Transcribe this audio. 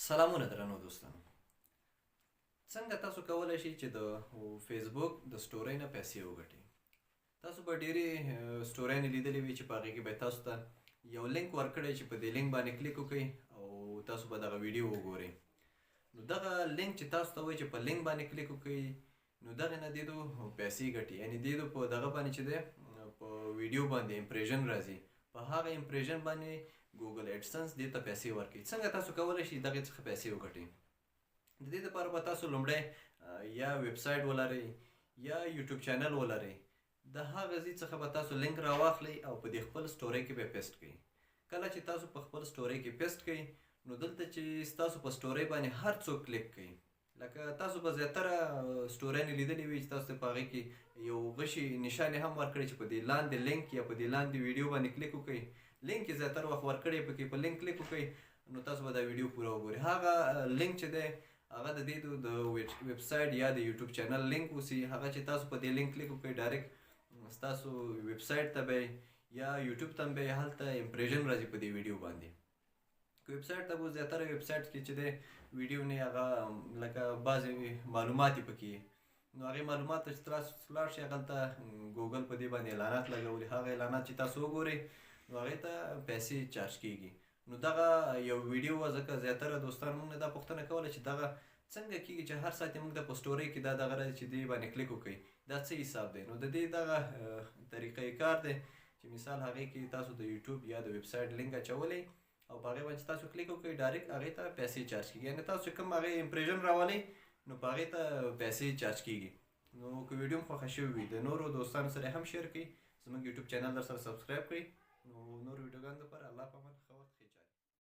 سلامونه درنو دوستانو. څنګه تاسو کولی شئ چې د فیسبوک د سټورۍ نه پیسې وګټئ؟ تاسو به ډېرې سټورۍ لیدلې وي چې په هغې کې به تاسو ته یو لینک ورکړی چې په دې لینک باندې کلیک وکړئ او تاسو به دغه ویډیو وګورئ. نو دغه لینک چې تاسو ته وایي چې په لینک باندې کلیک وکړئ نو دغې نه دې پیسې ګټي، یعنې دې په دغه باندې چې دی په ویډیو باندې امپریشن راځي، په هغه امپریشن باندې ګوګل ایډسنس دې ته پیسې ورکوي. څنګه تاسو کولی شئ دغې څخه پیسې وګټئ؟ د دې دپاره به تاسو لومړی یا ویبسایټ ولرئ یا یوټیوب چینل ولرئ. د هغه ځای څخه به تاسو لینک راواخلئ او په دې خپل سټورۍ کې به پیسټ کړئ. کله چې تاسو په خپل سټورۍ کې پیسټ کړئ نو دلته چې ستاسو په سټورۍ باندې هر څوک کلیک کوي، لکه تاسو به زیاتره سټورۍ لیدلې وي چې تاسو ته په هغې کې یو غشي نشانې هم ورکړی چې په دې لاندې لینک یا په دې لاندې ویډیو باندې کلیک وکړئ. لینک یې زیاتره وخت ورکړی، پکې په لینک کلیک وکړئ نو تاسو به دا ویډیو پوره وګورئ. هغه لینک چې دی هغه د دې د ویبسایټ یا د یوټیوب چینل لینک اوسي، هغه چې تاسو په دې لینک کلیک وکړئ ډایرکټ ستاسو ویبسایټ ته به یا یوټیوب ته به هلته امپریشن راځي په دې ویډیو باندې. که ویبسایټ ته به زیاتره ویبسایټ کې چې دی ویډیو نه هغه لکه بعضې معلومات یې پکې نو هغې معلومات ته چې تاسو لاړ شئ هغلته ګوګل په دې باندې اعلانات لګولي، هغه اعلانات چې تاسو وګورئ نو هغې ته پیسې چارج کېږي. نو دغه یو ویډیو وه، ځکه زیاتره دوستان موږ نه دا پوښتنه کوله چې دغه څنګه کېږي چې هر ساعت یې موږ د په سټورۍ کې دا دغه راځي چې دې باندې کلیک وکړئ، دا څه حساب دی؟ نو د دې دغه طریقه کار دی چې مثال هغې کې تاسو د یوټیوب یا د ویبسایټ لینک اچولی او په هغې باندې تاسو کلیک وکړئ ډایرکټ هغې ته پیسې چارج کېږي، یعنې تاسو چې کوم هغې امپریشن راولئ نو په هغې ته پیسې چارج کېږي. نو که ویډیو م خوښه شوې وي د نورو دوستانو سره هم شیر کړئ، زموږ یوټیوب چینل در سره سبسکرایب کړئ. نو نور ویډیوګانو دپاره الله په امان.